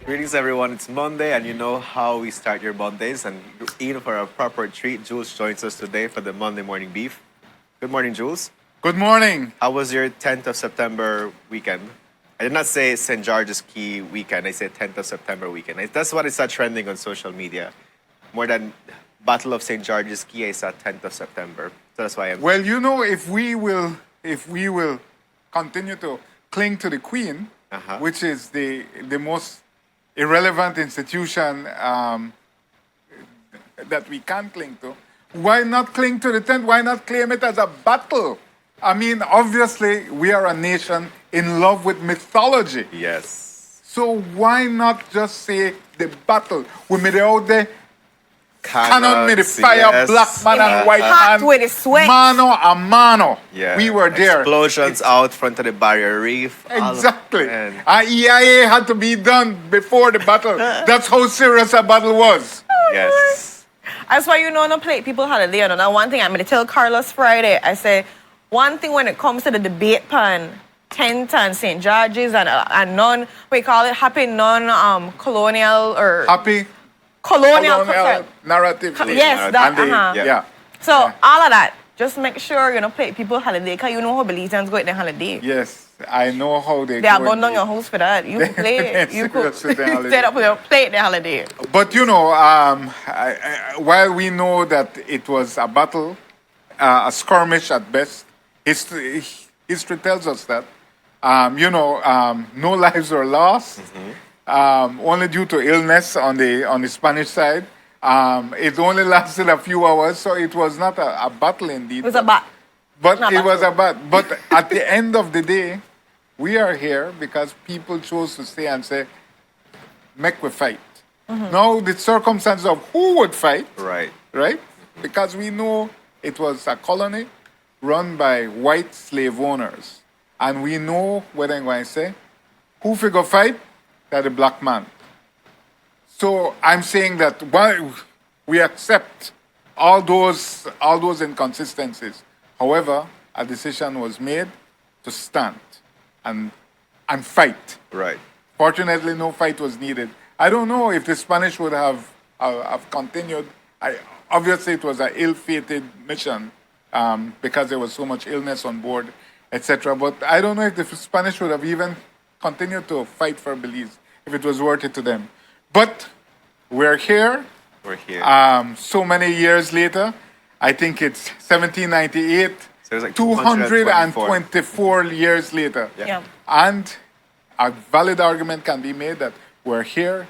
Greetings, everyone. It's Monday, and you know how we start your Mondays. And in for a proper treat, Jules joins us today for the Monday morning beef. Good morning, Jules. Good morning. How was your 10th of September weekend? I did not say St. George's Key weekend. I said 10th of September weekend. That's what is trending on social media. More than Battle of St. George's Key, I saw 10th of September. So that's why I'm... Well, you know, if we will continue to cling to the Queen, which is the most irrelevant institution that we can cling to, why not cling to the 10th? Why not claim it as a battle? I mean, obviously, we are a nation in love with mythology. Yes. So why not just say the battle? We made it out there. Cannon made the fire, yes. black man and white Hot man. with the sweat. Mano a mano. Yeah. We were there. Explosions out front of the barrier reef. Exactly. Man. EIA had to be done before the battle. That's how serious a battle was. Yes. That's why you know no play people holiday. You know, now one thing I'm gonna tell Carlos Friday. I say one thing when it comes to the debate pan, Tent and St. George's and non we call it happy non colonial or Happy colonial narrative. Yes, that Yeah. So all of that. Just make sure you know play people holiday because you know how Belizeans go at their holiday. Yes, I know how they They abandon your house for that. You play you could set up your play at the holiday. But you know, while we know that it was a battle, a skirmish at best, history tells us that. No lives were lost, only due to illness on the Spanish side. It only lasted a few hours, so it was not a battle indeed. It was a bat. But it was a battle. But at the end of the day, we are here because people chose to stay and say, make we fight. Now, the circumstances of who would fight, Right. right? Because we know it was a colony run by white slave owners. And we know what I'm going to say. Who figure fight? That the black man. So I'm saying that while we accept all those inconsistencies, however, a decision was made to stand and fight. Right. Fortunately, no fight was needed. I don't know if the Spanish would have continued. Obviously, it was an ill-fated mission because there was so much illness on board, etc. But I don't know if the Spanish would have even continued to fight for Belize if it was worth it to them. But we're here. We're here. So many years later, I think it's 1798. So it was like 224 years later. Yeah. And a valid argument can be made that we're here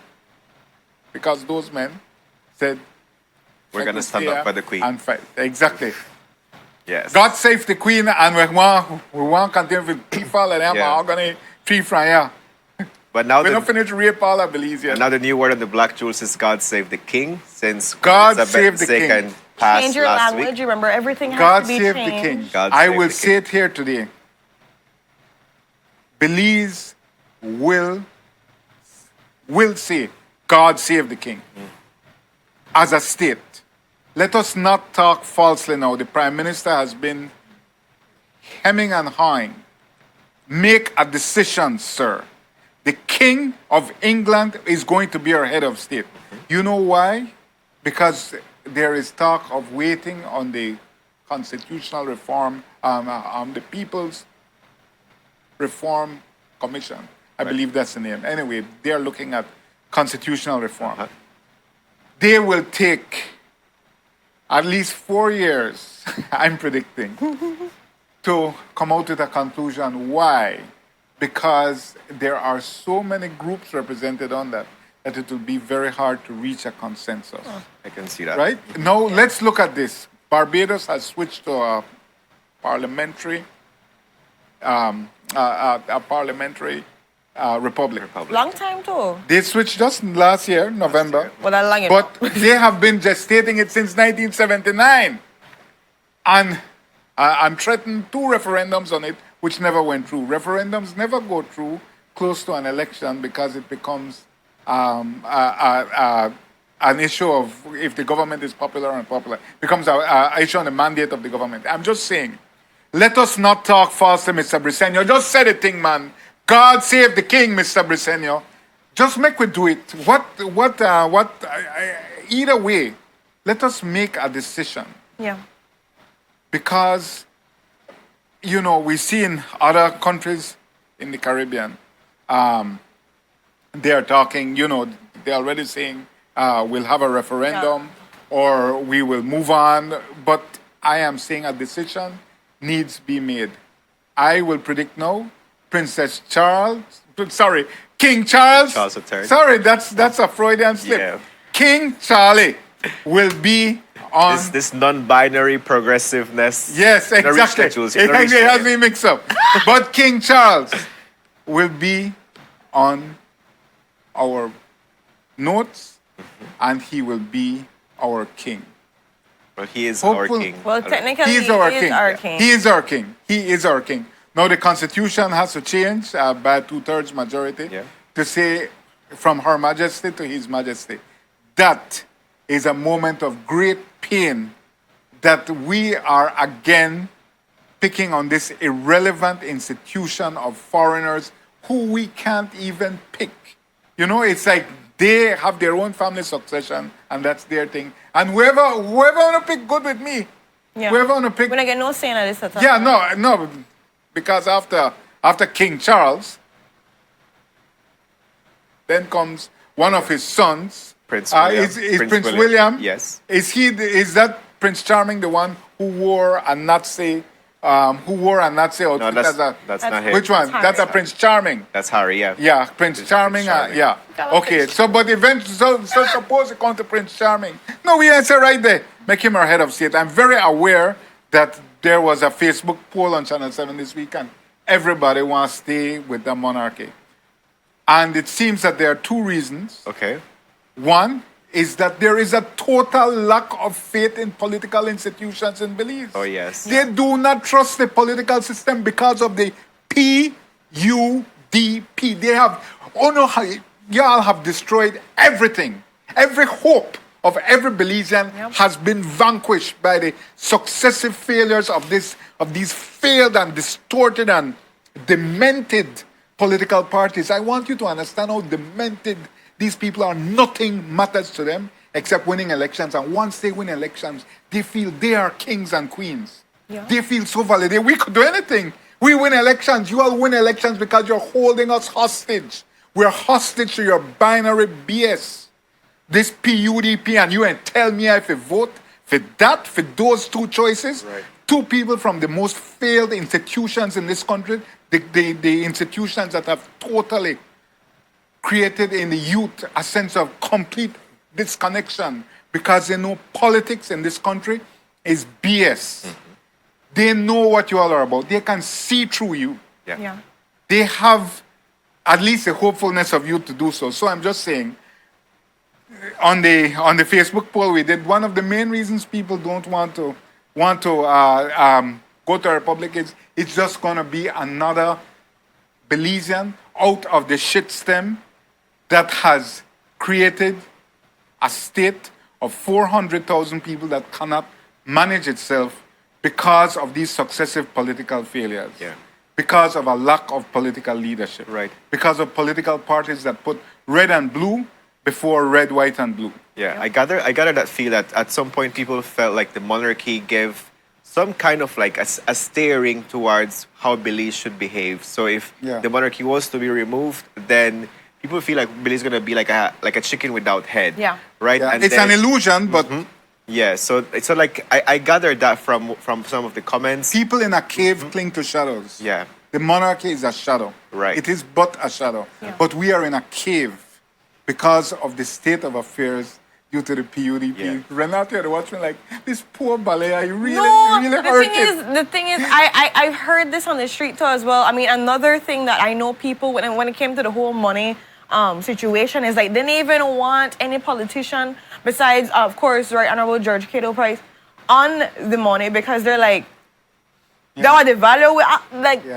because those men said, We're going to stand up for the Queen. and fight. Exactly. Yes. God save the Queen, and we want to continue with people and them are going to tree from here. But now We don't finish rape all of Belize yet. now the new word on the Black Jules is God save the King, since God Elizabeth save the King. II passed Change your last language. week. Remember, everything has God to be save changed. the King. God I save will the say king. it here today. Belize will say, God save the King. As a state. Let us not talk falsely now. The Prime Minister has been hemming and hawing. Make a decision, sir. The King of England is going to be our head of state. You know why? Because there is talk of waiting on the constitutional reform, the People's Reform Commission. I believe that's the name. Anyway, they're looking at constitutional reform. They will take at least 4 years, I'm predicting, to come out with a conclusion. Why? Because there are so many groups represented on that it will be very hard to reach a consensus. I can see that. Right? Now, let's look at this. Barbados has switched to a parliamentary republic. Long time too. They switched just last year, November. Well, that long But they have been gestating it since 1979. And I'm threatened 2 referendums on it, which never went through. Referendums never go through close to an election because it becomes an issue of if the government is popular or unpopular. It becomes an issue on the mandate of the government. I'm just saying, let us not talk falsely, Mr. Briceño. Just say the thing, man. God save the king, Mr. Briceño. Just make we do it. Either way, let us make a decision. Yeah. Because, we see in other countries in the Caribbean, they are talking, they're already saying we'll have a referendum or we will move on. But I am saying a decision needs to be made. I will predict now, King Charles. Charles III. Sorry, that's a Freudian slip. Yeah. King Charlie will be on. This non-binary progressiveness. Yes, You know, reach exactly. that, Jules. You know, It reach that. has me mixed up. But King Charles will be on our notes, and he will be our king. Well, he is Hopeful- our king. Well, technically, He is our king. our king. He is our king. He is our king. Now the constitution has to change by 2/3 majority Yeah. to say from Her Majesty to His Majesty. That is a moment of great pain that we are again picking on this irrelevant institution of foreigners who we can't even pick. It's like they have their own family succession and that's their thing. And whoever wanna pick, good with me. Yeah. Whoever wanna pick, We're not getting no say in this at all. yeah, no, because after King Charles, then comes one of his sons. Prince William. Is Prince William? Yes. Is that Prince Charming the one who wore a Nazi outfit? No, that's not him. Which one? That's That's a Harry. Prince Charming. That's Harry, yeah. Yeah, Prince Charming. Charming. Yeah. Okay. But eventually, so suppose it comes to Prince Charming. No, we answer right there. Make him our head of state. I'm very aware that there was a Facebook poll on Channel 7 this weekend. Everybody wants to stay with the monarchy. And it seems that there are two reasons. Okay. One is that there is a total lack of faith in political institutions in Belize. Oh, yes. They do not trust the political system because of the PUDP. They have, y'all have destroyed everything. Every hope of every Belizean has been vanquished by the successive failures of these failed and distorted and demented political parties. I want you to understand how demented these people are. Nothing matters to them except winning elections. And once they win elections, they feel they are kings and queens. Yeah. They feel so validated. We could do anything. We win elections. You all win elections because you're holding us hostage. We're hostage to your binary BS. This PUDP, and you and tell me if I vote for that, for those two choices. Right. Two people from the most failed institutions in this country, the institutions that have totally created in the youth a sense of complete disconnection because they know politics in this country is BS. They know what you all are about. They can see through you. Yeah. They have at least the hopefulness of you to do so. So I'm just saying, on the Facebook poll we did, one of the main reasons people don't want to go to a republic is it's just going to be another Belizean out of the shit stem that has created a state of 400,000 people that cannot manage itself because of these successive political failures. Yeah. Because of a lack of political leadership. Right. Because of political parties that put red and blue before red, white, and blue. Yeah, I gather that feel that at some point people felt like the monarchy gave some kind of like a steering towards how Belize should behave. So if the monarchy was to be removed, then people feel like Belize is gonna be like a chicken without head. Yeah. Right. Yeah, And it's then- an illusion, but Yeah. So like I gathered that from some of the comments. people in a cave cling to shadows. Yeah. The monarchy is a shadow. Right. It is but a shadow. But we are in a cave because of the state of affairs due to the PUDP. Yeah. Renato had watched me like, this poor Balea, you really No, hurt it. the thing is, I've heard this on the street too as well. I mean, another thing that I know people when it came to the whole money situation is like they didn't even want any politician besides, of course, Right Honorable George Cato Price on the money because they're like, that what the value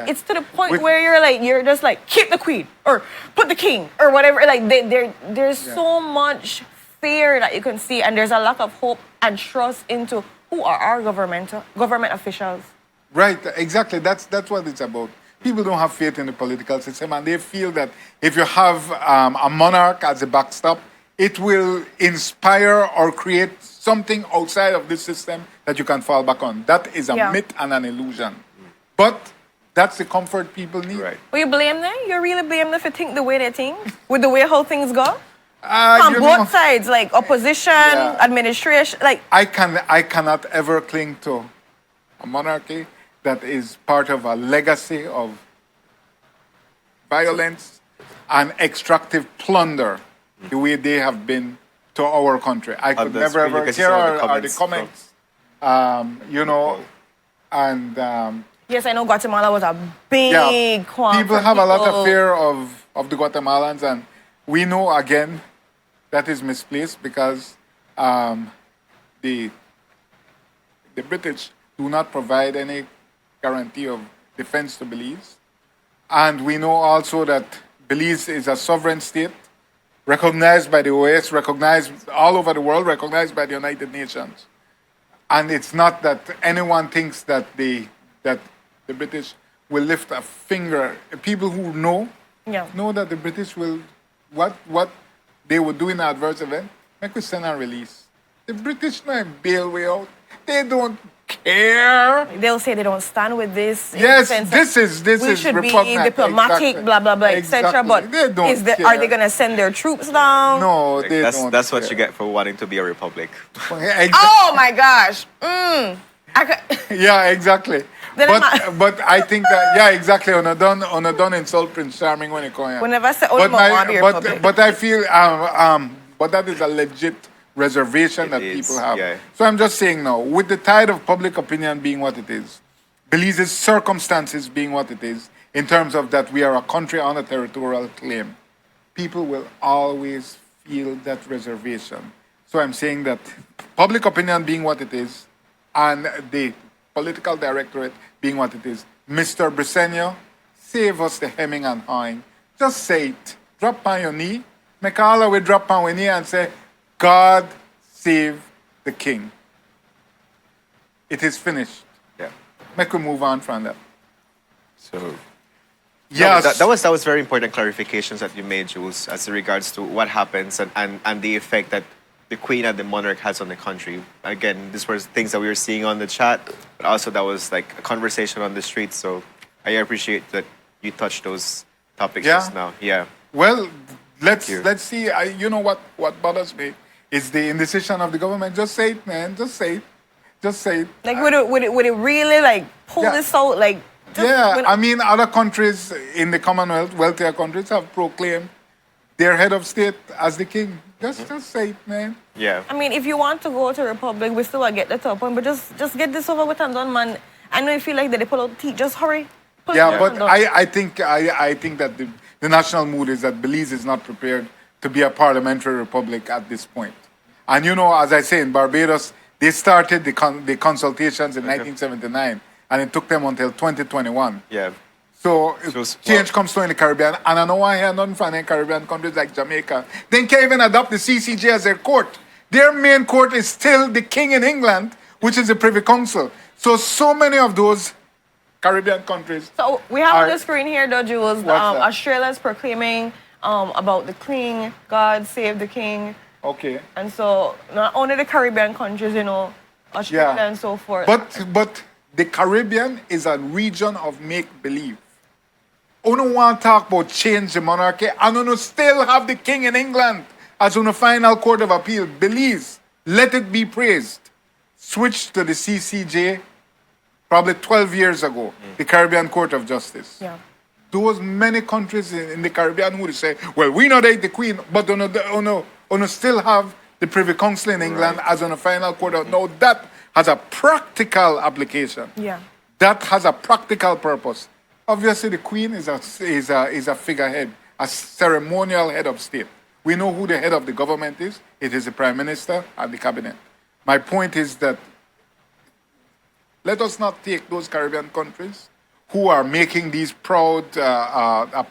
it's to the point where you're just like keep the queen or put the king or whatever. Like there's so much fear that you can see, and there's a lack of hope and trust into who are our government officials. Right, exactly. That's what it's about. People don't have faith in the political system, and they feel that if you have a monarch as a backstop, it will inspire or create something outside of this system that you can fall back on. That is a Yeah. myth and an illusion. But that's the comfort people need. Right. Will you blame them? You really blame them if you think the way they think? With the way how things go? You On know, both sides, like opposition, Yeah. administration, like I cannot ever cling to a monarchy that is part of a legacy of violence and extractive plunder, the way they have been to our country. I could that's never really ever. because you Here saw the are the comments comments, you know, and yes, I know Guatemala was a big yeah, qualm people for have a lot of people. fear of the Guatemalans, and we know again that is misplaced because the British do not provide any guarantee of defense to Belize, and we know also that Belize is a sovereign state, recognized by the OAS, recognized all over the world, recognized by the United Nations, and it's not that anyone thinks that the British will lift a finger. People who know Yeah. that the British will, what they would do in an adverse event, make we send and release. The British not bail way out. They don't care. They'll say they don't stand with this. in the Yes, sense this of is we should be repugnant. diplomatic, Exactly. blah blah blah, etc. Exactly. But They don't are they care. gonna send their troops down? No, Like, they that's don't. that's what care. you get for wanting to be a republic. Exactly. Oh my gosh. Yeah, exactly. Then But I think that exactly. On a done insult Prince Charming when you come here. Whenever I say, "Oh, But my want to be a republic." but I feel but that is a legit reservation that is, people have. yeah. So I'm just saying now, with the tide of public opinion being what it is, Belize's circumstances being what it is, in terms of that we are a country on a territorial claim, people will always feel that reservation. So I'm saying that public opinion being what it is, and the political directorate being what it is, Mr. Briseño, save us the hemming and hawing. Just say it. Drop on your knee. Make all the way drop on your knee and say, God save the king. It is finished. Yeah. Make we move on from that. So Yes. that was very important clarifications that you made, Jules, as regards to what happens and the effect that the Queen and the monarch has on the country. Again, these were things that we were seeing on the chat, but also that was like a conversation on the street. So I appreciate that you touched those topics Yeah. just now. Yeah. Well, let's you. see. You know what bothers me is the indecision of the government. Just say it, man. Just say it. Just say it. Like would it really like pull Yeah. this out? Like just Yeah, when- I mean, other countries in the Commonwealth, wealthier countries, have proclaimed their head of state as the king. Just say it, man. Yeah. I mean, if you want to go to Republic, we still gotta get the top one, but just get this over with and done, man. I know you feel like that they pull out the teeth. Just hurry. Pull it Yeah, out but and done. I think that the national mood is that Belize is not prepared to be a parliamentary republic at this point. And you know, as I say, in Barbados, they started the consultations in 1979, and it took them until 2021. Yeah. So was- change comes through in the Caribbean, and I know why I hear nothing from any Caribbean countries like Jamaica. They can't even adopt the CCJ as their court. Their main court is still the King in England, which is the Privy Council. So many of those Caribbean countries. So we have on Are- the screen here, though, Jules, What's that? Australia's proclaiming about the King, God save the King. Okay. And so not only the Caribbean countries, you know, Australia Yeah. and so forth. But the Caribbean is a region of make-believe. Uno want to talk about change the monarchy, and uno still have the King in England as uno final court of appeal. Belize, let it be praised. Switched to the CCJ probably 12 years ago, the Caribbean Court of Justice. yeah. Those many countries in the Caribbean would say, well, we not hate the Queen, but uno still have the Privy Council in England as on a final court. No, that has a practical application. Yeah. That has a practical purpose. Obviously, the Queen is a figurehead, a ceremonial head of state. We know who the head of the government is. It is the Prime Minister and the Cabinet. My point is that let us not take those Caribbean countries who are making these proud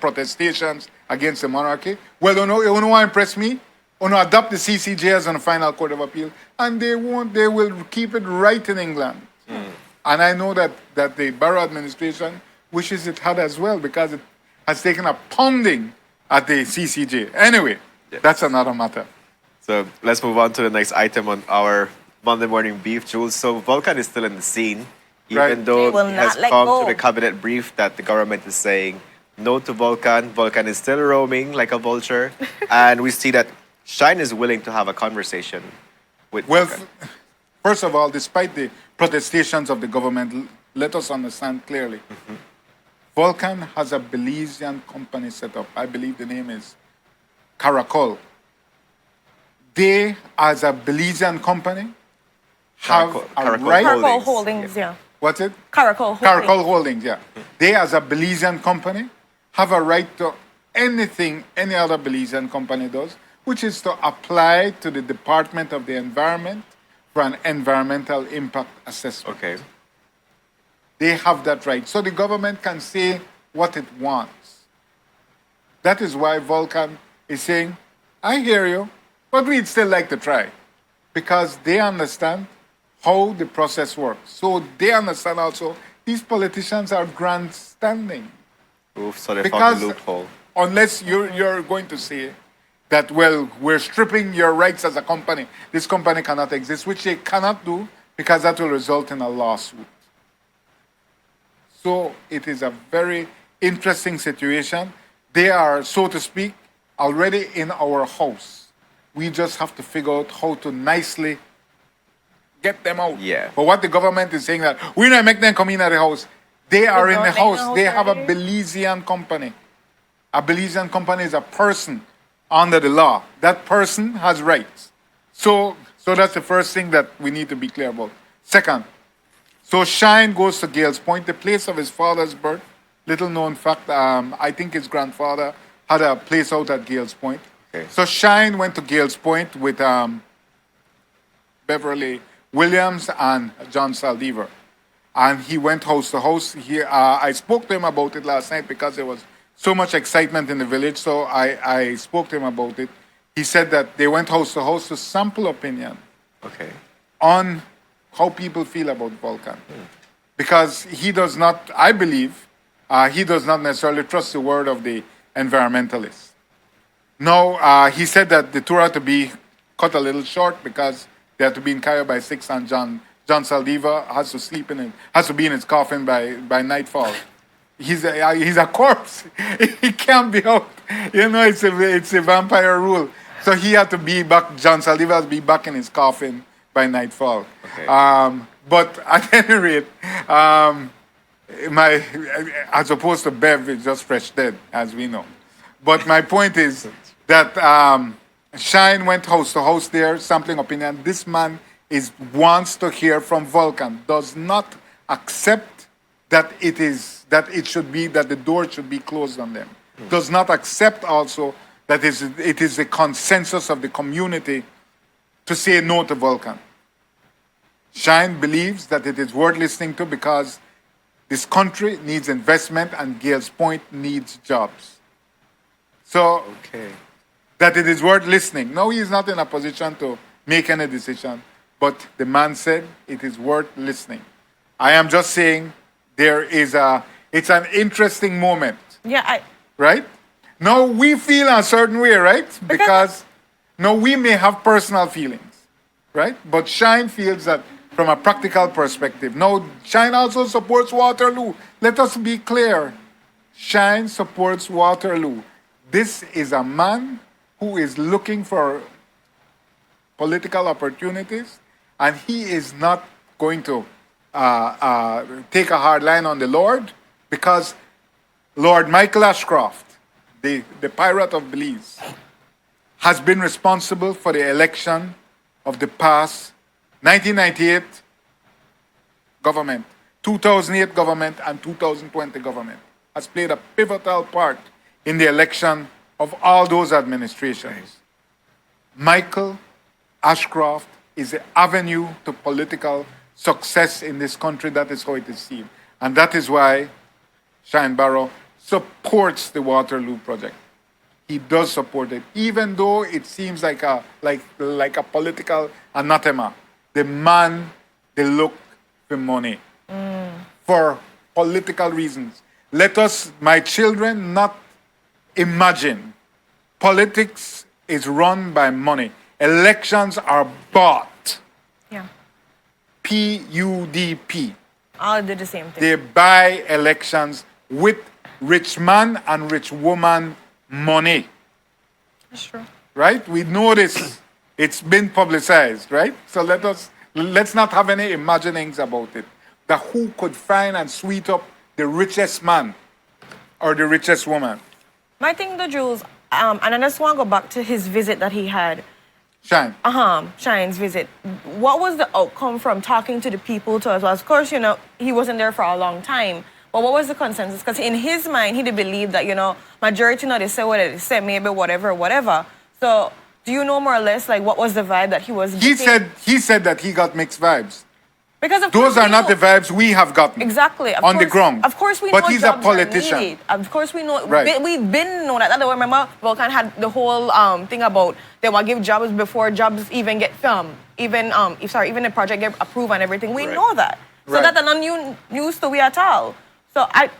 protestations against the monarchy. Well, you know what impressed me? Adopt the CCJ as a final court of appeal, and they won't. They will keep it right in England. And I know that the Barrow administration wishes it had as well because it has taken a pounding at the CCJ. Anyway, that's another matter. So let's move on to the next item on our Monday morning beef, Jules. So Vulcan is still in the scene, even Right. though They will it has not let come go. to the cabinet brief that the government is saying no to Vulcan. Vulcan is still roaming like a vulture. And we see that Shyne is willing to have a conversation with Well, Vulcan. first of all, despite the protestations of the government, let us understand clearly. Vulcan has a Belizean company set up. I believe the name is Caracol. They, as a Belizean company, have Caracol- a Caracol right. Caracol Holdings, Holdings, yeah. What's it? Caracol Holdings. Caracol Holdings, yeah. They, as a Belizean company, have a right to anything any other Belizean company does, which is to apply to the Department of the Environment for an environmental impact assessment. Okay. They have that right. So the government can say what it wants. That is why Vulcan is saying, I hear you, but we'd still like to try. Because they understand how the process works. So they understand also these politicians are grandstanding. Oof, so they found Because the loophole. unless you're going to say that, well, we're stripping your rights as a company, this company cannot exist, which they cannot do because that will result in a lawsuit. So it is a very interesting situation. They are, so to speak, already in our house. We just have to figure out how to nicely get them out. Yeah. But what the government is saying that we're not making them come in at the house. They are in not the making house. the house They have a already? Belizean company. A Belizean company is a person under the law. That person has rights. So that's the first thing that we need to be clear about. Second, so Shyne goes to Gales Point, the place of his father's birth. Little known fact, I think his grandfather had a place out at Gales Point. Okay. So Shyne went to Gales Point with Beverly Williams and John Saldivar. And he went house to house. I spoke to him about it last night because there was so much excitement in the village. So I spoke to him about it. He said that they went house to house to sample opinion Okay. on how people feel about Vulcan. Because he does not, I believe, he does not necessarily trust the word of the environmentalists. No, he said that the tour had to be cut a little short because they had to be in Cairo by 6 and John Saldiva has to sleep in it, has to be in his coffin by nightfall. He's a corpse. He can't be out. You know, it's a vampire rule. So he had to be back, John Saldiva has to be back in his coffin by nightfall. Okay. But at any rate, as opposed to Bev, it's just fresh dead, as we know. But my point is that Shyne went house to house there, sampling opinion. This man wants to hear from Vulcan, does not accept that that the door should be closed on them. Does not accept also that it is the consensus of the community to say no to Vulcan. Shyne believes that it is worth listening to because this country needs investment and Gales Point needs jobs. So Okay. that it is worth listening. No, he is not in a position to make any decision, but the man said it is worth listening. I am just saying it's an interesting moment, Yeah, right? Now we feel a certain way, right? Because now we may have personal feelings, right? But Shyne feels that from a practical perspective. Now, Shyne also supports Waterloo. Let us be clear. Shyne supports Waterloo. This is a man who is looking for political opportunities, and he is not going to take a hard line on the Lord, because Lord Michael Ashcroft, the pirate of Belize, has been responsible for the election of the past 1998 government, 2008 government, and 2020 government. Has played a pivotal part in the election of all those administrations. Michael Ashcroft is the avenue to political success in this country. That is how it is seen. And that is why Shyne Barrow supports the Waterloo project. He does support it, even though it seems like a political anathema. The man, they look for money, for political reasons. let us, my children, not imagine politics is run by money. Elections are bought. Yeah. PUDP. All did the same thing. They buy elections with rich man and rich woman money. That's true. Right? We know this. It's been publicized, right? So let's not have any imaginings about it. That who could find and sweet up the richest man or the richest woman. My thing, though, Jules, and I just want to go back to his visit that he had. Shyne. Shyne's visit. What was the outcome from talking to the people to us? Well, of course, he wasn't there for a long time. But what was the consensus? Because in his mind, he did believe that, majority, they say what they say, maybe whatever. So do you know more or less, like, what was the vibe that he was getting? He said that he got mixed vibes. Because of those are not the vibes we have gotten. Exactly. On the ground. Of course we but know he's jobs a politician. are needed. Of course we know. Right. We've been know that. Remember, Vulcan had the whole thing about they will give jobs before jobs even get filmed. Even the project get approved and everything. We know that. So Right. that's not new news to we at all. So I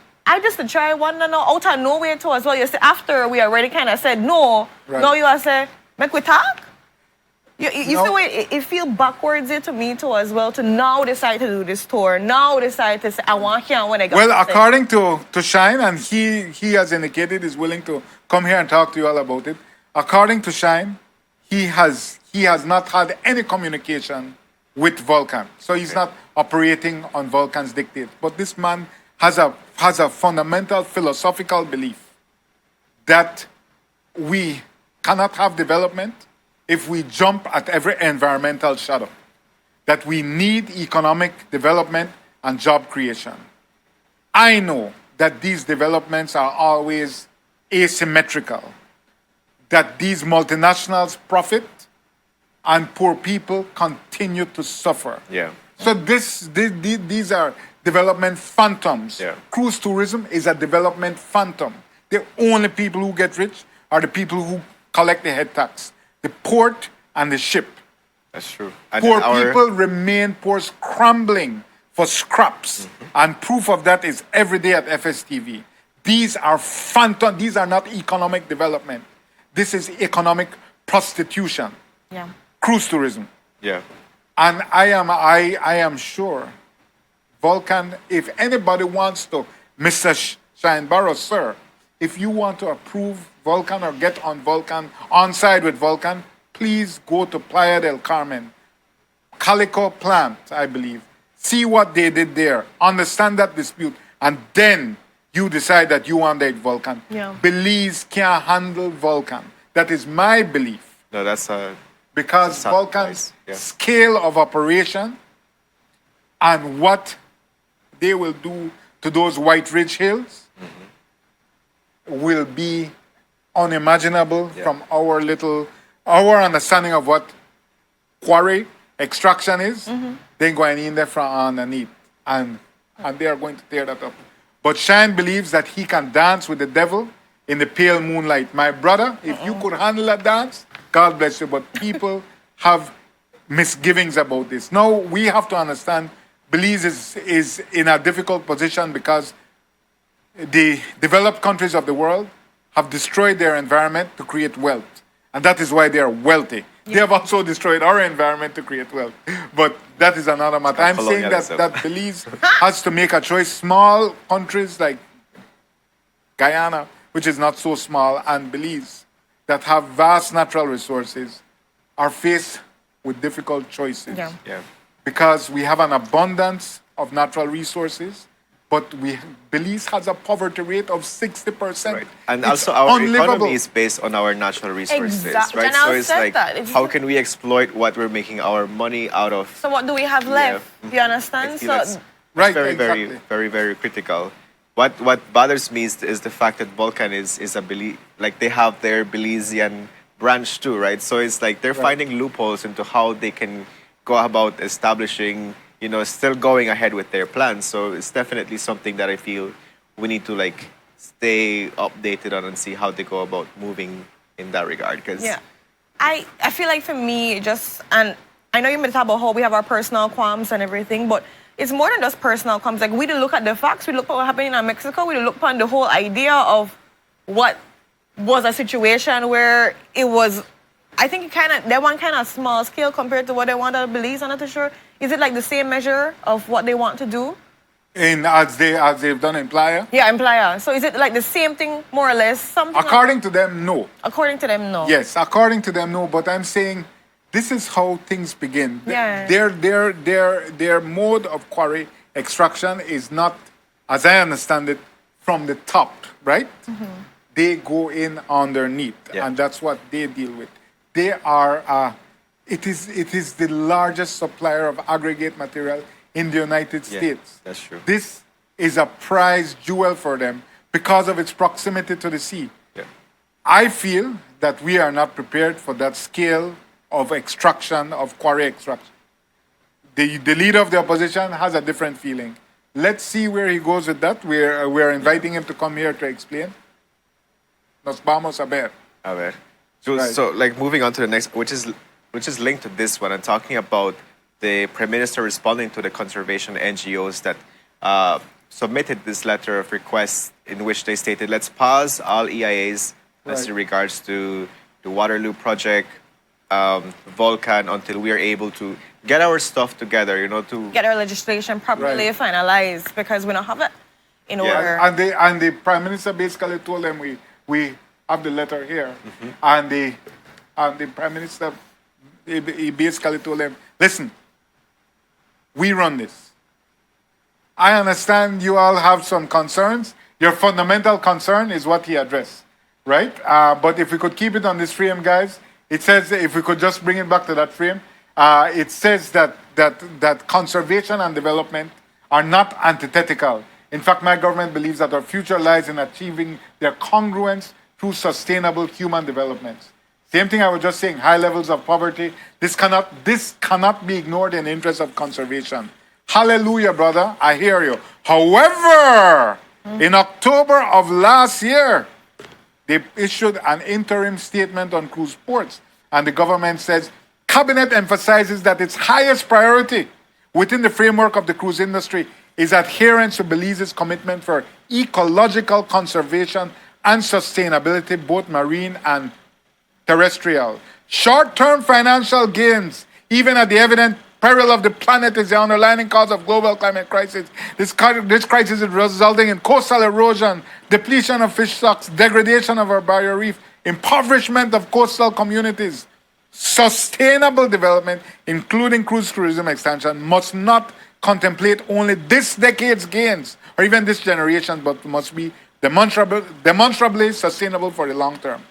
just try one to know out of nowhere too as well. You see, after we already kind of said no, Right. now you are say, make we talk? You No. see what it feels backwards to me too as well to now decide to do this tour. Now decide to say, I want here when I got Well, to say. according to Shyne, and he has indicated he's willing to come here and talk to you all about it. According to Shyne, he has not had any communication with Vulcan. So he's not operating on Vulcan's dictate. But this man has a fundamental philosophical belief that we cannot have development if we jump at every environmental shadow. That we need economic development and job creation. I know that these developments are always asymmetrical. That these multinationals profit and poor people continue to suffer. Yeah. So these are development phantoms. Yeah. Cruise tourism is a development phantom. The only people who get rich are the people who collect the head tax, the port and the ship. That's true. And Poor our- people remain poor, scrambling for scraps. And proof of that is every day at FSTV. These are phantom, these are not economic development. This is economic prostitution, Yeah. cruise tourism. Yeah. And I am sure Vulcan, if anybody wants to, Mr. Shyne Barrow, sir, if you want to approve Vulcan or get on Vulcan, on side with Vulcan, please go to Playa del Carmen, Calico plant, I believe. See what they did there. Understand that dispute. And then you decide that you want that Vulcan. Yeah. Belize can't handle Vulcan. That is my belief. No, that's a Because Sacrifice, Vulcan's yeah. scale of operation and what they will do to those White Ridge Hills will be unimaginable Yeah. from our understanding of what quarry extraction is. They're going in there from underneath and they are going to tear that up. But Shyne believes that he can dance with the devil in the pale moonlight. My brother, if you could handle that dance, God bless you. But people have misgivings about this. Now we have to understand Belize is in a difficult position because the developed countries of the world have destroyed their environment to create wealth. And that is why they are wealthy. They have also destroyed our environment to create wealth. But that is another matter. I'm saying Colonialism. that Belize has to make a choice. Small countries like Guyana, which is not so small, and Belize, that have vast natural resources, are faced with difficult choices. Yeah. yeah. Because we have an abundance of natural resources, but Belize has a poverty rate of 60%. Right. And It's also our unlivable. economy is based on our natural resources, Exactly. right? And I So it's said like, that. It's how just- can we exploit what we're making our money out of? So what do we have left? You I understand? feel that's Right, very, exactly. very critical. What bothers me is the fact that Vulcan is a like they have their Belizean branch too, right? So it's like they're finding loopholes into how they can go about establishing, still going ahead with their plans. So it's definitely something that I feel we need to like stay updated on and see how they go about moving in that regard. Because Yeah. I feel like for me, and I know you made talk about how we have our personal qualms and everything, but it's more than just personal comes. Like, we do look at the facts, we look at what happened in Mexico, we do look upon the whole idea of what was a situation where it was, I think it kind of, that one kind of small scale compared to what they want to Belize. I'm not too sure. Is it like the same measure of what they want to do? As they've done in Playa? Yeah, in Playa. So is it like the same thing, more or less? Something According to them, no. According to them, no. Yes, according to them, no. But I'm saying this is how things begin. Yeah. Their mode of quarry extraction is not, as I understand it, from the top, right? They go in underneath, and that's what they deal with. They are, it is the largest supplier of aggregate material in the United States. That's true. This is a prize jewel for them because of its proximity to the sea. Yeah. I feel that we are not prepared for that scale of extraction, of quarry extraction. The leader of the opposition has a different feeling. Let's see where he goes with that. We're inviting him to come here to explain. Nos vamos a ver. A ver. So, Right. so like moving on to the next, which is linked to this one, and talking about the Prime Minister responding to the conservation NGOs that submitted this letter of request in which they stated, let's pause all EIAs as Right. in regards to the Waterloo project, Vulcan, until we are able to get our stuff together, to... Get our legislation properly Right. finalized, because we don't have it in order. And the Prime Minister basically told them we have the letter here, and the Prime Minister he basically told them, listen, we run this. I understand you all have some concerns. Your fundamental concern is what he addressed, right? But if we could keep it on this frame, guys, it says, if we could just bring it back to that frame, it says that conservation and development are not antithetical. In fact, my government believes that our future lies in achieving their congruence through sustainable human development. Same thing I was just saying, high levels of poverty. This cannot be ignored in the interest of conservation. Hallelujah, brother, I hear you. However, in October of last year, they issued an interim statement on cruise ports, and the government says, Cabinet emphasizes that its highest priority within the framework of the cruise industry is adherence to Belize's commitment for ecological conservation and sustainability, both marine and terrestrial. Short-term financial gains, even at the evident peril of the planet, is the underlying cause of global climate crisis. This crisis is resulting in coastal erosion, depletion of fish stocks, degradation of our barrier reef, impoverishment of coastal communities. Sustainable development, including cruise tourism expansion, must not contemplate only this decade's gains or even this generation, but must be demonstrably sustainable for the long term.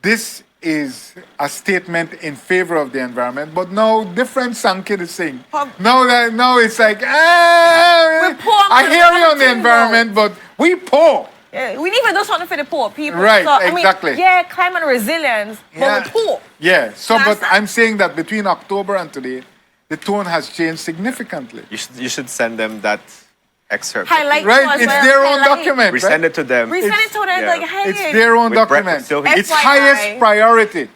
This is a statement in favor of the environment, but now different Sankey is saying. Now it's like, I hear you on the environment, but we poor. Yeah, we need to do something for the poor people. Right, so, exactly. I mean, yeah, climate resilience, but we're poor. Yeah, so but Understand? I'm saying that between October and today, the tone has changed significantly. You should send them that excerpt. Highlight Right, to us, it's well, their own highlight. document. We right? send it to them. We send it to them yeah. like, hey, It's their own With document. breakfast, so Its FYI. highest priority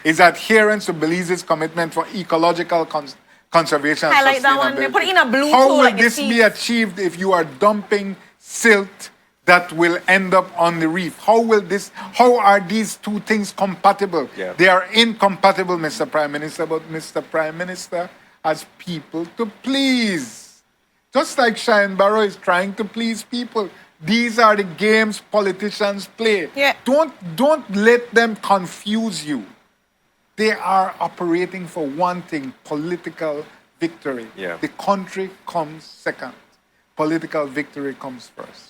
is adherence to Belize's commitment for ecological conservation and highlight that one. sustainability. They put it in a blue How too, will like the this be sea. achieved if you are dumping silt that will end up on the reef? How are these two things compatible? Yeah. They are incompatible, Mr. Prime Minister, but Mr. Prime Minister has people to please. Just like Shyne Barrow is trying to please people. These are the games politicians play. Yeah. Don't let them confuse you. They are operating for one thing, political victory. Yeah. The country comes second. Political victory comes first.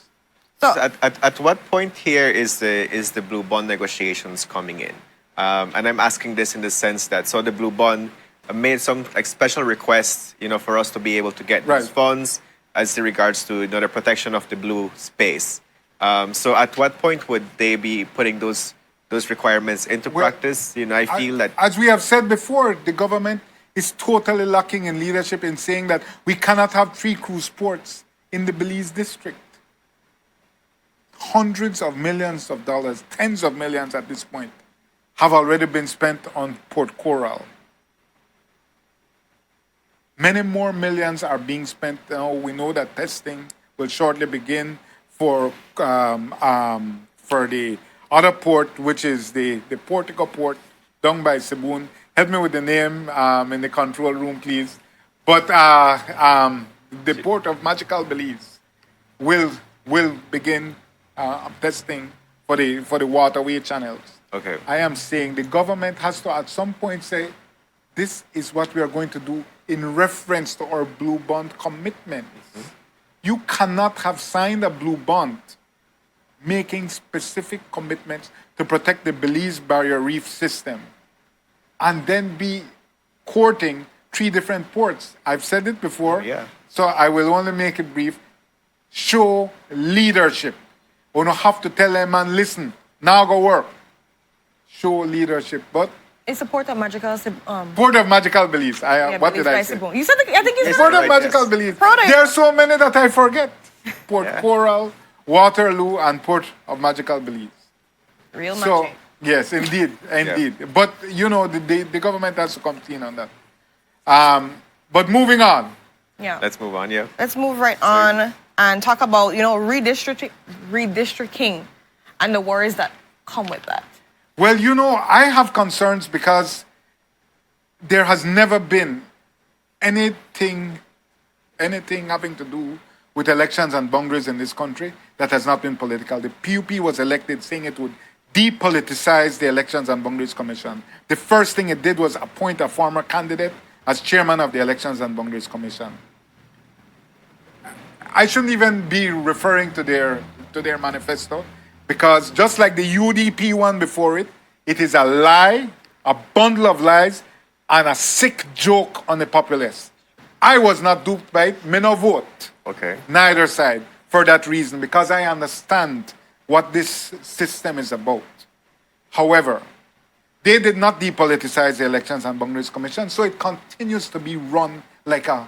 So, So at what point here is the blue bond negotiations coming in? And I'm asking this in the sense that the blue bond made some special requests, for us to be able to get Right. these funds as in regards to the protection of the blue space. So at what point would they be putting those requirements into Well, practice? I feel that As we have said before, the government is totally lacking in leadership in saying that we cannot have 3 cruise ports in the Belize district. Hundreds of millions of dollars, tens of millions at this point, have already been spent on Port Coral. Many more millions are being spent now. We know that testing will shortly begin for the other port, which is the Portico port down by Cebu. Help me with the name in the control room, please. But the port of Magical Belize will begin testing for the waterway channels. Okay. I am saying the government has to at some point say, this is what we are going to do in reference to our Blue Bond commitments. You cannot have signed a Blue Bond making specific commitments to protect the Belize Barrier Reef system and then be courting 3 different ports. I've said it before, so I will only make it brief. Show leadership. We don't have to tell them, man, listen, now go work. Show leadership, but It's the Port of Magical Port of Magical Belize. What did I say? Cebu. You said I think you said Port of Right, Magical yes. Belize. Proud of you. There are so many that I forget. Port Coral, Waterloo, and Port of Magical Belize. real So, magic. yes, indeed. But, you know, the government has to come clean on that. But moving on. Yeah. Let's move on, yeah. Let's move right on and talk about, redistricting and the worries that come with that. Well, you know, I have concerns because there has never been anything having to do with elections and boundaries in this country that has not been political. The PUP was elected saying it would depoliticize the Elections and Boundaries Commission. The first thing it did was appoint a former candidate as chairman of the Elections and Boundaries Commission. I shouldn't even be referring to their manifesto, because just like the UDP one before it, it is a lie, a bundle of lies, and a sick joke on the populace. I was not duped by it, me no vote. Okay. Neither side, for that reason, because I understand what this system is about. However, they did not depoliticize the Elections and Boundaries Commission, so it continues to be run like a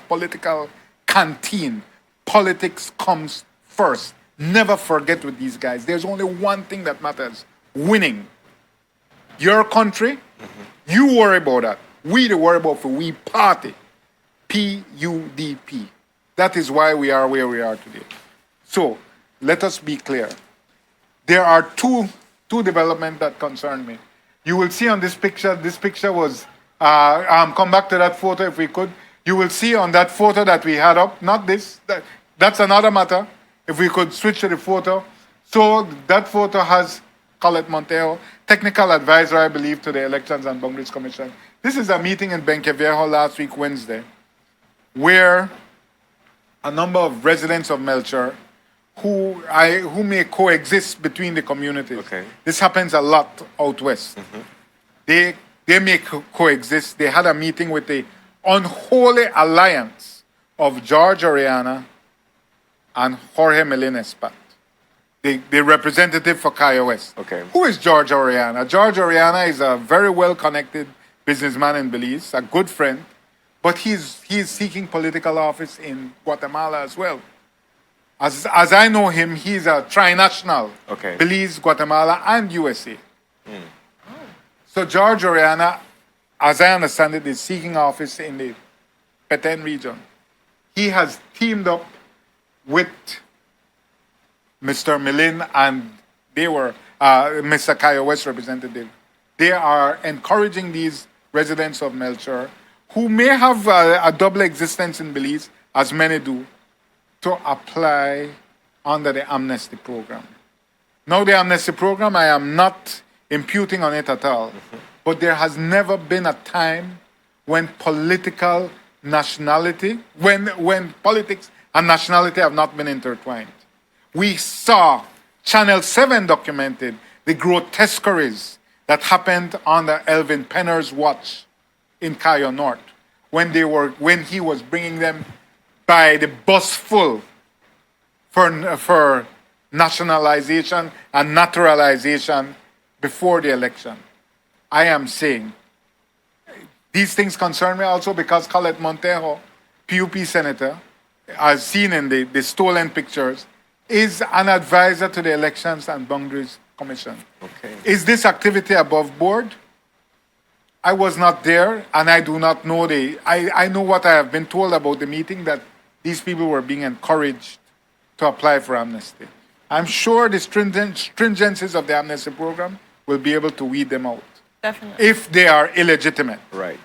political canteen. Politics comes first. Never forget with these guys. There's only one thing that matters: winning. Your country, you worry about that. We the worry about for we party. PUDP. That is why we are where we are today. So, let us be clear. There are two developments that concern me. You will see on this picture was, come back to that photo if we could. You will see on that photo that we had up, not this, that's another matter. If we could switch to the photo. So that photo has Colette Montejo, technical advisor, I believe, to the Elections and Boundaries Commission. This is a meeting in Benqueviejo last week, Wednesday, where a number of residents of Melchor who may coexist between the communities. Okay. This happens a lot out west. They may coexist. They had a meeting with the unholy alliance of George Oriana and Jorge Melin Espat, the representative for Cayo West. Okay. Who is George Oriana? George Oriana is a very well-connected businessman in Belize, a good friend, but he's seeking political office in Guatemala as well. As I know him, he's a trinational. Okay. Belize, Guatemala, and USA. So George Oriana, as I understand it, is seeking office in the Petén region. He has teamed up with Mr. Melin, and they were Mr. Cayo West representative. They are encouraging these residents of Melchor, who may have a double existence in Belize, as many do, to apply under the amnesty program. Now, the amnesty program, I am not imputing on it at all, but there has never been a time when political nationality, when politics and nationality have not been intertwined. We saw Channel 7 documented the grotesqueries that happened under Elvin Penner's watch in Cayo North when he was bringing them by the bus full for nationalization and naturalization before the election. I am saying these things concern me also because Colette Montejo, PUP senator, as seen in the stolen pictures, is an advisor to the Elections and Boundaries Commission. Okay. Is this activity above board? I was not there, and I do not know I know what I have been told about the meeting, that these people were being encouraged to apply for amnesty. I'm sure the stringencies of the amnesty program will be able to weed them out Definitely. if they are illegitimate. Right.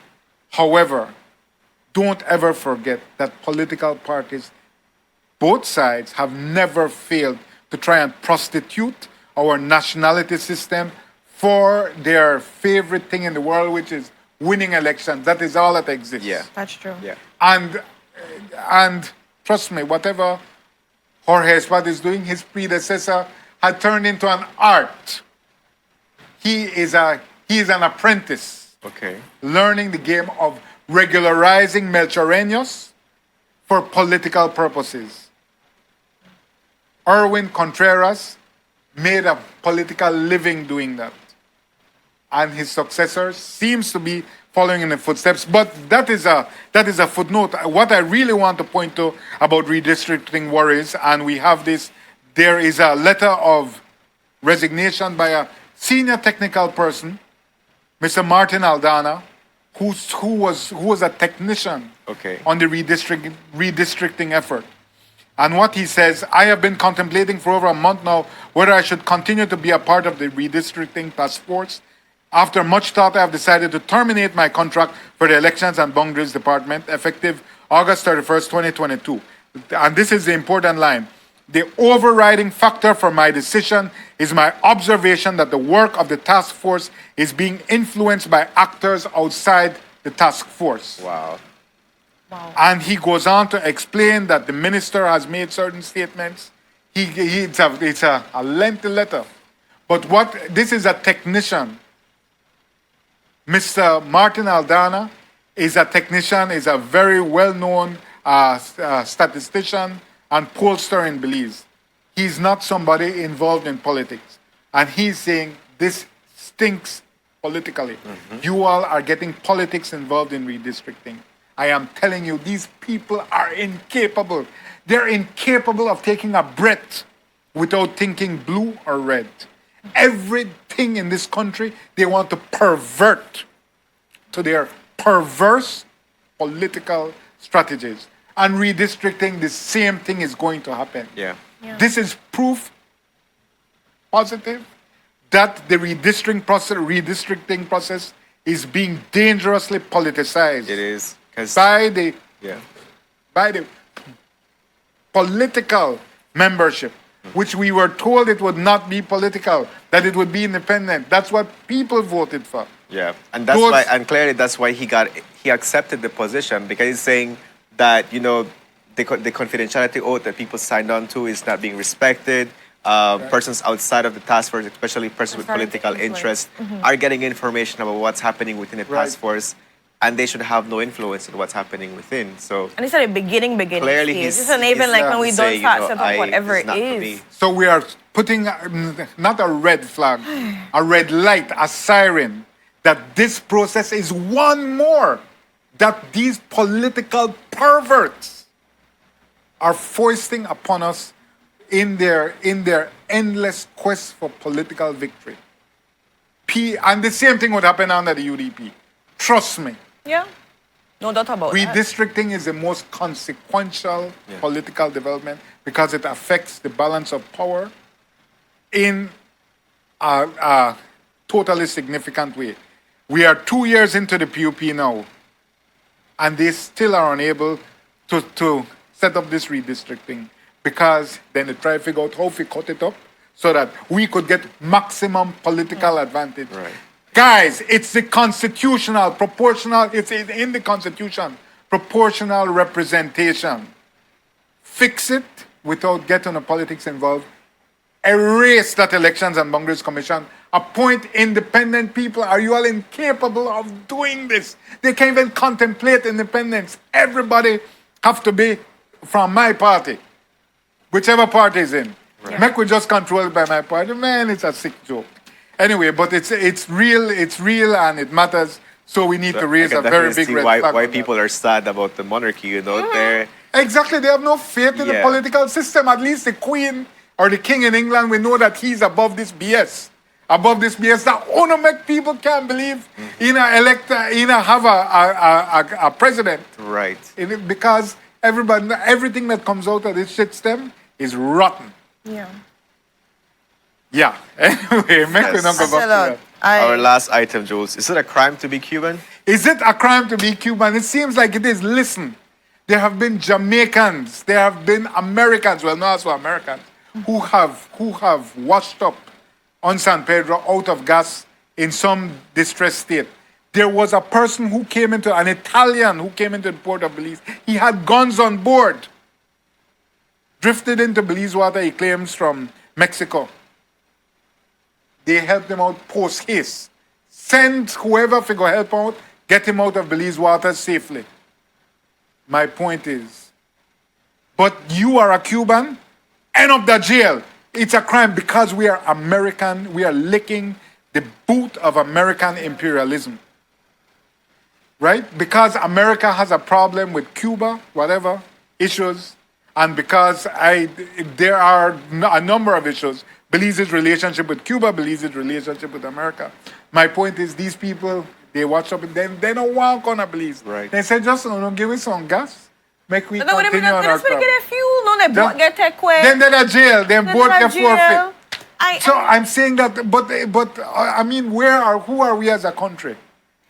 However, don't ever forget that political parties, both sides, have never failed to try and prostitute our nationality system for their favorite thing in the world, which is winning elections. That is all that exists. Yeah. That's true. Yeah. And trust me, whatever Jorge Espada is doing, his predecessor had turned into an art. He is an apprentice, Okay. learning the game of regularizing Melchoreños for political purposes. Erwin Contreras made a political living doing that. And his successor seems to be following in the footsteps. But that is a footnote. What I really want to point to about redistricting worries, and we have this, there is a letter of resignation by a senior technical person, Mr. Martin Aldana, who was a technician Okay. on the redistricting effort. And what he says, I have been contemplating for over a month now whether I should continue to be a part of the redistricting task force. After much thought, I have decided to terminate my contract for the Elections and Boundaries Department effective August 31st, 2022. And this is the important line. The overriding factor for my decision is my observation that the work of the task force is being influenced by actors outside the task force. Wow. Wow. And he goes on to explain that the minister has made certain statements. It's a lengthy letter. But this is a technician. Mr. Martin Aldana is a technician, is a very well-known statistician and pollster in Belize. He's not somebody involved in politics. And he's saying this stinks politically. You all are getting politics involved in redistricting. I am telling you, these people are incapable. They're incapable of taking a breath without thinking blue or red. Everything in this country, they want to pervert to their perverse political strategies. And redistricting, the same thing is going to happen. Yeah. Yeah. This is proof positive that the redistricting process is being dangerously politicized It is. 'Cause- by the yeah. political membership, which we were told it would not be political, that it would be independent. That's what people voted for. Yeah, and that's Those- why, and clearly that's why he accepted the position, because he's saying that the confidentiality oath that people signed on to is not being respected. Persons outside of the task force, especially persons with Starting to political influence. interest, are getting information about what's happening within the Right. task force, and they should have no influence on what's happening within. So And it's at the beginning clearly stage. he's, It's not even he's like when we say, don't start set up whatever it's it not for is. me. So we are putting not a red flag, a red light, a siren, that this process is one more that these political perverts are foisting upon us in their endless quest for political victory. And the same thing would happen under the UDP. Trust me. Yeah. No doubt about that. Redistricting is the most consequential political development because it affects the balance of power in a totally significant way. We are 2 years into the PUP now, and they still are unable to set up this redistricting because then they try to figure out how to cut it up so that we could get maximum political advantage. Right. Guys, it's the constitutional, proportional, it's in the Constitution, proportional representation. Fix it without getting the politics involved. Erase that Elections and Boundaries Commission. Appoint independent people. Are you all incapable of doing this? They can't even contemplate independence. Everybody have to be from my party, whichever party is in. Right. Make we just control it by my party. Man, it's a sick joke. Anyway, but it's real, and it matters. So we need to raise I a can very definitely big see red why flag. on that. people are sad about the monarchy. They're Exactly, they have no faith in the Yeah. political system. At least the Queen or the King in England, we know that he's above this BS. above this BS that only make people can't believe in a elect, in a have a president. Right. Because everything that comes out of this shit stem is rotten. Yeah. Yeah. Anyway, make we not go back to that. Our last item, Jules. Is it a crime to be Cuban? Is it a crime to be Cuban? It seems like it is. Listen, there have been Jamaicans, there have been Americans, well, not so Americans, who have washed up on San Pedro out of gas in some distressed state. There was a person who came into, an Italian who came into the port of Belize. He had guns on board. Drifted into Belize water, he claims, from Mexico. They helped him out post haste. Send whoever figure help out, get him out of Belize water safely. My point is, but you are a Cuban, end up the jail. It's a crime because we are American. We are licking the boot of American imperialism. Right? Because America has a problem with Cuba, whatever, issues, and because there are a number of issues. Belize's relationship with Cuba, Belize's relationship with America. My point is, these people, they watch up and they don't want to Belize. Right. They say, just give us some gas. Make we continue on our travel. travel. Get a fuel, no, they both get take away. Then they're in jail. They both get forfeit. So I I'm saying that, but I mean, who are we as a country,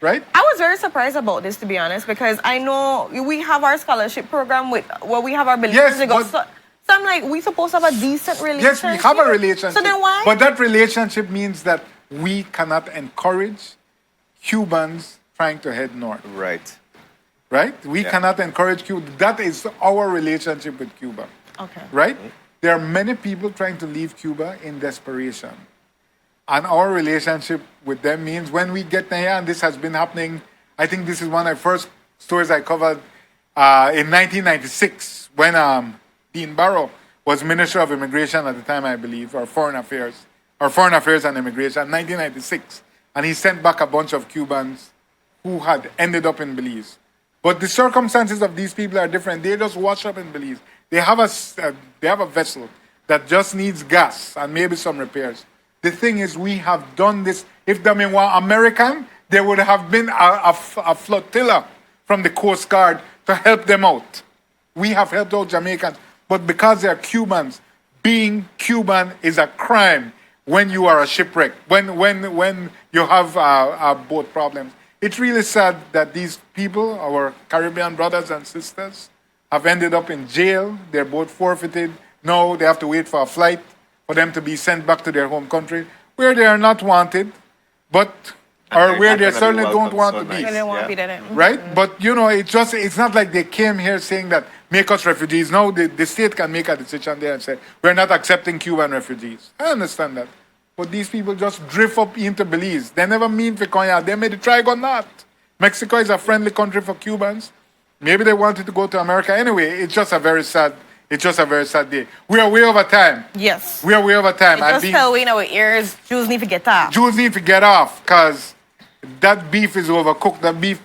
right? I was very surprised about this, to be honest, because I know we have our scholarship program where we have our beliefs. Yes, so I'm like, we supposed to have a decent relationship. Yes, we have a relationship. So then why? But that relationship means that we cannot encourage Cubans trying to head north. Right. Right? We cannot encourage Cuba. That is our relationship with Cuba. Okay. Right? There are many people trying to leave Cuba in desperation. And our relationship with them means when we get there, and this has been happening, I think this is one of the first stories I covered in 1996 when Dean Barrow was Minister of Immigration at the time, I believe, or Foreign Affairs and Immigration, 1996. And he sent back a bunch of Cubans who had ended up in Belize. But the circumstances of these people are different. They just wash up in Belize. They have a vessel that just needs gas and maybe some repairs. The thing is, we have done this. If they were American, there would have been a flotilla from the Coast Guard to help them out. We have helped out Jamaicans. But because they are Cubans, being Cuban is a crime when you are a shipwreck, when you have boat problems. It's really sad that these people, our Caribbean brothers and sisters, have ended up in jail. They're both forfeited. Now they have to wait for a flight for them to be sent back to their home country, where they are not wanted, or where they certainly don't want to be. They don't want to be there. Right? But, it's not like they came here saying that, make us refugees. No, the state can make a decision there and say, we're not accepting Cuban refugees. I understand that. But these people just drift up into Belize. They never mean for Konya. They made a try or not. Mexico is a friendly country for Cubans. Maybe they wanted to go to America. Anyway, it's just a very sad day. We are way over time. Yes. We are way over time. Just tell we in our ears, Jews need to get off. Jews need to get off, because that beef is overcooked.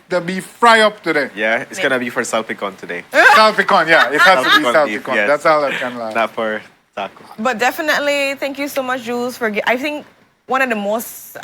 The beef fry up today. Yeah, it's going to be for salpicon today. Salpicon, yeah. It has to be Salpicon beef, salpicon. yes. That's all I can lie. Not for taco. But definitely, thank you so much, Jules, for... I think one of the most,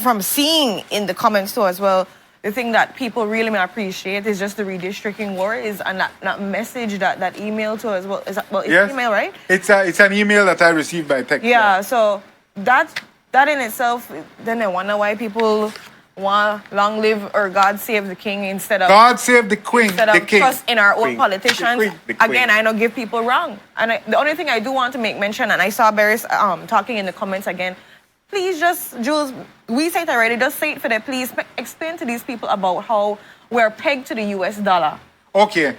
from seeing in the comments too as well, the thing that people really may appreciate is just the redistricting war and that message, that email too as well. It's yes. email, right? It's an email that I received by text. Yeah, so that in itself, then I wonder why people want long live or God save the king instead of... God save the queen, Instead of the king. trust in our own Queen. politicians. The queen. Again, I don't give people wrong. And the only thing I do want to make mention, and I saw Barry talking in the comments again, please just, Jules, we say it already, just say it for them. Please explain to these people about how we're pegged to the US dollar. Okay.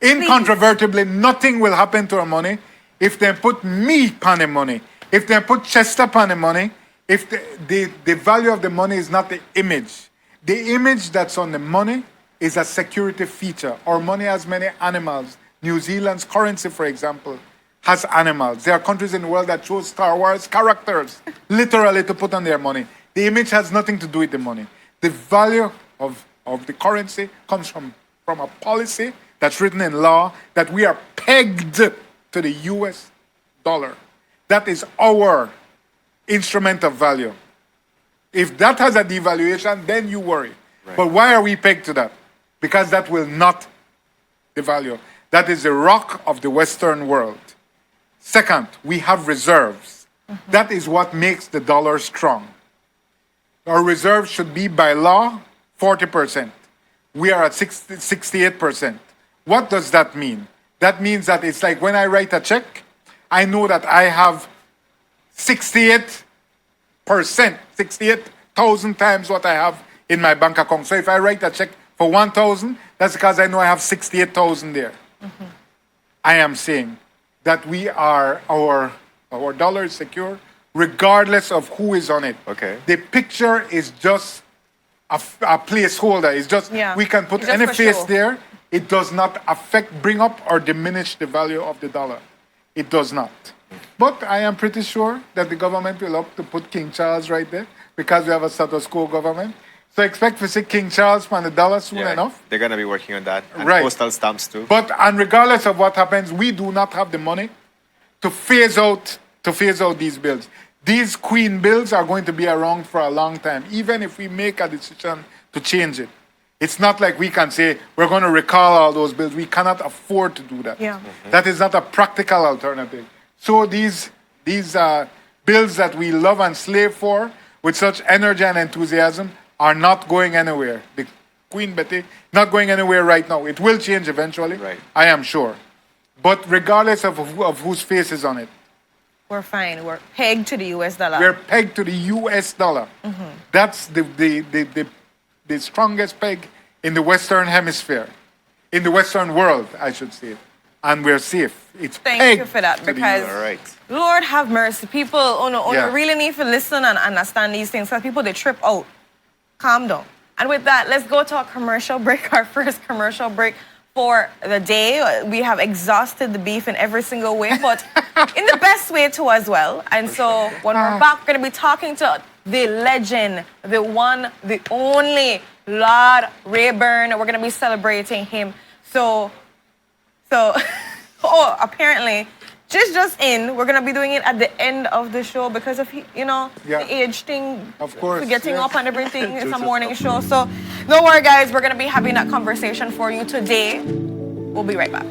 Incontrovertibly, nothing will happen to our money if they put me on the money, if they put Chester on the money, if the value of the money is not the image. The image that's on the money is a security feature. Our money has many animals. New Zealand's currency, for example, has animals. There are countries in the world that choose Star Wars characters, literally, to put on their money. The image has nothing to do with the money. The value of the currency comes from a policy that's written in law that we are pegged to the US dollar. That is our instrument of value. If that has a devaluation, then you worry. Right. But why are we pegged to that? Because that will not devalue. That is the rock of the Western world. Second, we have reserves. That is what makes the dollar strong. Our reserves should be, by law, 40%. We are at 68%. What does that mean? That means that it's like when I write a check, I know that I have 68%, 68,000 times what I have in my bank account. So if I write a check for 1,000, that's because I know I have 68,000 there. I am saying that we are, our dollar is secure regardless of who is on it. Okay. The picture is just a placeholder. It's just, Yeah. we can put It's just any for face show. there. It does not bring up or diminish the value of the dollar. It does not. But I am pretty sure that the government will opt to put King Charles right there because we have a status quo government. So expect to see King Charles on the dollar soon enough. They're going to be working on that. And Right. postal stamps too. And regardless of what happens, we do not have the money to phase out these bills. These Queen bills are going to be around for a long time, even if we make a decision to change it. It's not like we can say we're going to recall all those bills. We cannot afford to do that. Yeah. That is not a practical alternative. So these bills that we love and slave for with such energy and enthusiasm are not going anywhere. The Queen Betty, not going anywhere right now. It will change eventually, Right. I am sure. But regardless of whose face is on it, We're fine. We're pegged to the US dollar. we're pegged to the US dollar. That's the strongest peg in the Western Hemisphere, in the Western world, I should say. And we're safe. It's Thank pegged you for that, to the because US. All right. Lord have mercy. People Yeah. really need to listen and understand these things because people, they trip out. Calm down. And with that, let's go to a commercial break, our first commercial break for the day. We have exhausted the beef in every single way, but in the best way too as well. And so when we're back, we're going to be talking to the legend, the one, the only Lord Rayburn. We're going to be celebrating him. So oh, apparently, just in, we're going to be doing it at the end of the show because of, Yeah. the age thing. Of course, For getting yeah. up and everything. It's a morning show. So don't worry, guys. We're going to be having that conversation for you today. We'll be right back.